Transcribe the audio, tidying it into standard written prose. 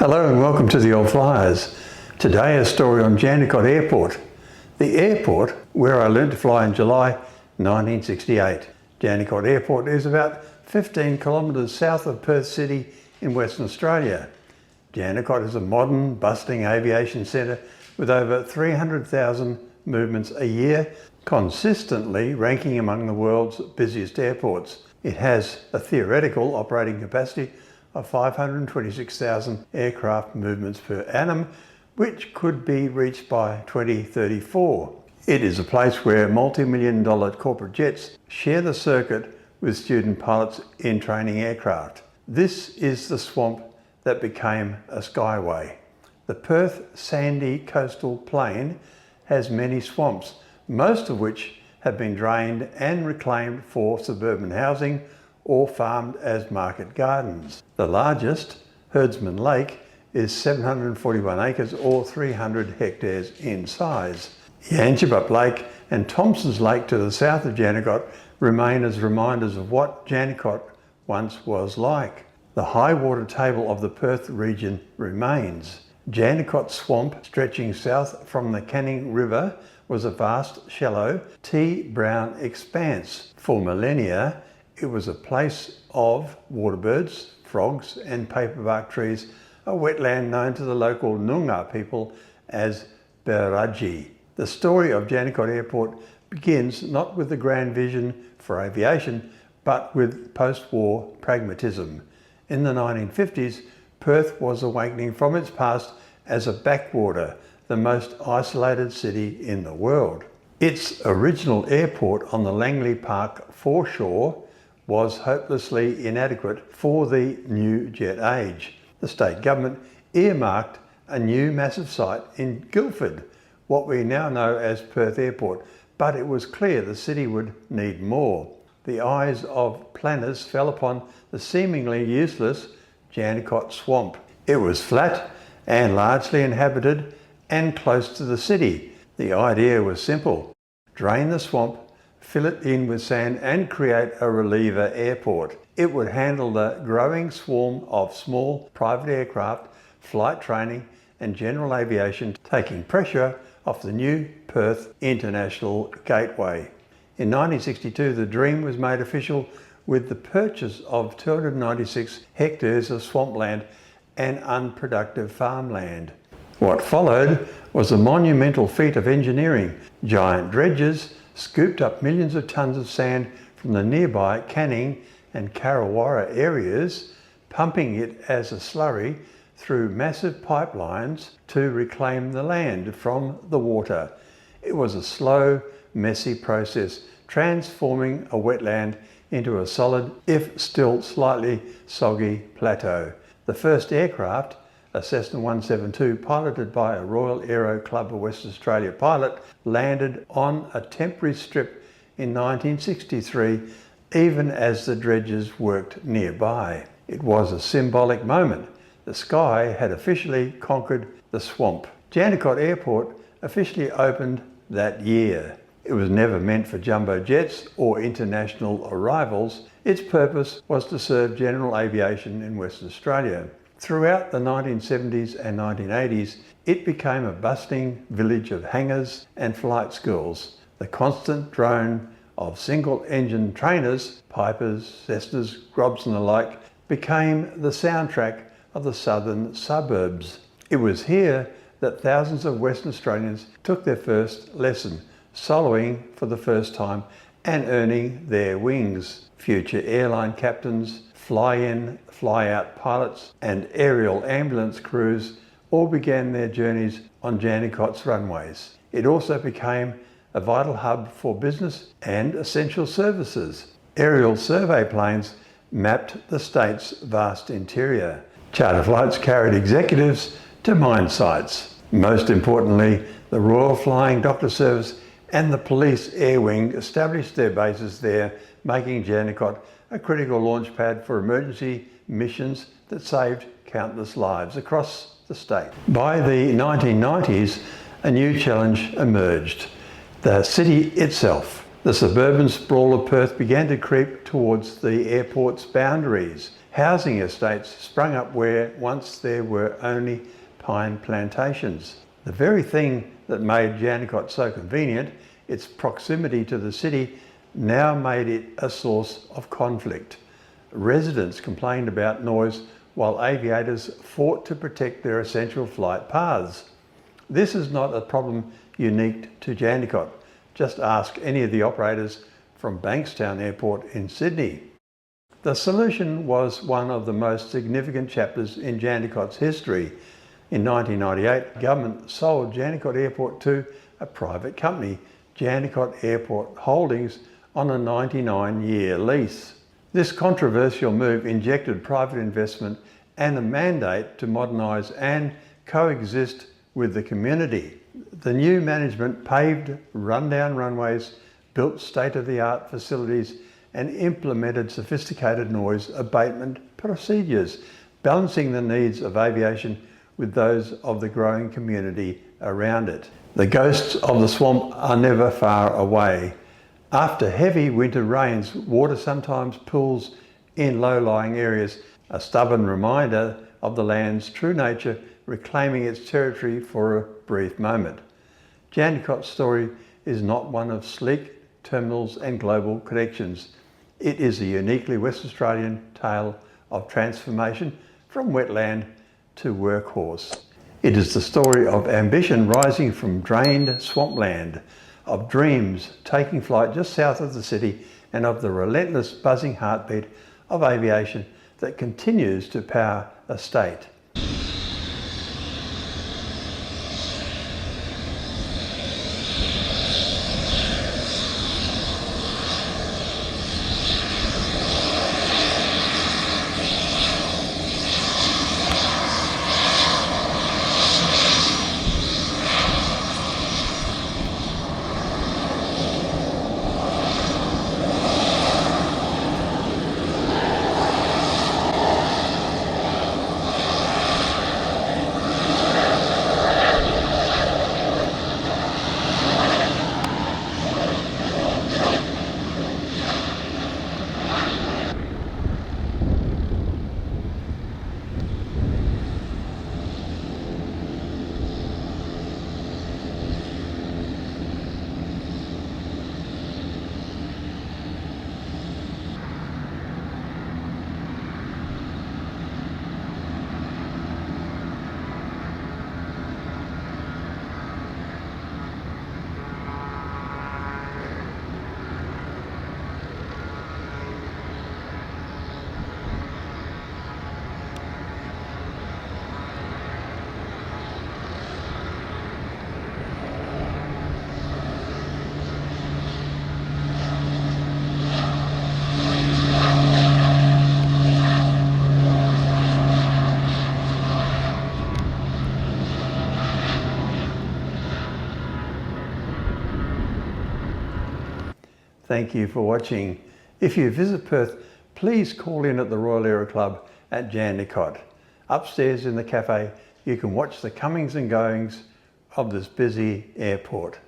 Hello and welcome to the old Fliers. Today a story on Jandakot Airport. The airport where I learned to fly in July 1968. Jandakot Airport is about 15 kilometres south of Perth City in Western Australia. Jandakot is a modern, bustling aviation centre with over 300,000 movements a year, consistently ranking among the world's busiest airports. It has a theoretical operating capacity of 526,000 aircraft movements per annum, which could be reached by 2034. It is a place where multi-million-dollar corporate jets share the circuit with student pilots in training aircraft. This is the swamp that became a skyway. The Perth sandy coastal plain has many swamps, most of which have been drained and reclaimed for suburban housing or farmed as market gardens. The largest, Herdsman Lake, is 741 acres or 300 hectares in size. Jandakot Lake and Thompson's Lake to the south of Jandakot remain as reminders of what Jandakot once was like. The high water table of the Perth region remains. Jandakot Swamp, stretching south from the Canning River, was a vast, shallow, tea-brown expanse. For millennia, it was a place of waterbirds, frogs and paperbark trees, a wetland known to the local Noongar people as Beraji. The story of Jandakot Airport begins not with the grand vision for aviation, but with post-war pragmatism. In the 1950s, Perth was awakening from its past as a backwater, the most isolated city in the world. Its original airport on the Langley Park foreshore was hopelessly inadequate for the new jet age. The state government earmarked a new massive site in Guildford, what we now know as Perth Airport, but it was clear the city would need more. The eyes of planners fell upon the seemingly useless Jandakot Swamp. It was flat and largely inhabited and close to the city. The idea was simple: drain the swamp, fill it in with sand and create a reliever airport. It would handle the growing swarm of small private aircraft, flight training and general aviation, taking pressure off the new Perth International Gateway. In 1962, the dream was made official with the purchase of 296 hectares of swampland and unproductive farmland. What followed was a monumental feat of engineering. Giant dredges scooped up millions of tonnes of sand from the nearby Canning and Karrawara areas, pumping it as a slurry through massive pipelines to reclaim the land from the water. It was a slow, messy process, transforming a wetland into a solid, if still slightly soggy, plateau. The first aircraft, a Cessna 172 piloted by a Royal Aero Club of Western Australia pilot, landed on a temporary strip in 1963, even as the dredges worked nearby. It was a symbolic moment. The sky had officially conquered the swamp. Jandakot Airport officially opened that year. It was never meant for jumbo jets or international arrivals. Its purpose was to serve general aviation in Western Australia. Throughout the 1970s and 1980s, it became a bustling village of hangars and flight schools. The constant drone of single-engine trainers, Pipers, Cessnas, Grobs and the like, became the soundtrack of the southern suburbs. It was here that thousands of Western Australians took their first lesson, soloing for the first time and earning their wings. Future airline captains, fly-in, fly-out pilots and aerial ambulance crews all began their journeys on Jandakot's runways. It also became a vital hub for business and essential services. Aerial survey planes mapped the state's vast interior. Charter flights carried executives to mine sites. Most importantly, the Royal Flying Doctor Service and the Police Air Wing established their bases there, making Jandakot a critical launch pad for emergency missions that saved countless lives across the state. By the 1990s, a new challenge emerged: the city itself. The suburban sprawl of Perth began to creep towards the airport's boundaries. Housing estates sprung up where once there were only pine plantations. The very thing that made Jandakot so convenient, its proximity to the city, now made it a source of conflict. Residents complained about noise while aviators fought to protect their essential flight paths. This is not a problem unique to Jandakot. Just ask any of the operators from Bankstown Airport in Sydney. The solution was one of the most significant chapters in Jandakot's history. In 1998, the government sold Jandakot Airport to a private company, Jandakot Airport Holdings, on a 99-year lease. This controversial move injected private investment and a mandate to modernise and coexist with the community. The new management paved rundown runways, built state-of-the-art facilities, and implemented sophisticated noise abatement procedures, balancing the needs of aviation with those of the growing community around it. The ghosts of the swamp are never far away. After heavy winter rains, water sometimes pools in low-lying areas, a stubborn reminder of the land's true nature reclaiming its territory for a brief moment. Jandakot's story is not one of sleek terminals and global connections. It is a uniquely West Australian tale of transformation from wetland to workhorse. It is the story of ambition rising from drained swampland, of dreams taking flight just south of the city, and of the relentless buzzing heartbeat of aviation that continues to power a state. Thank you for watching. If you visit Perth, please call in at the Royal Aero Club at Jandakot. Upstairs in the cafe, you can watch the comings and goings of this busy airport.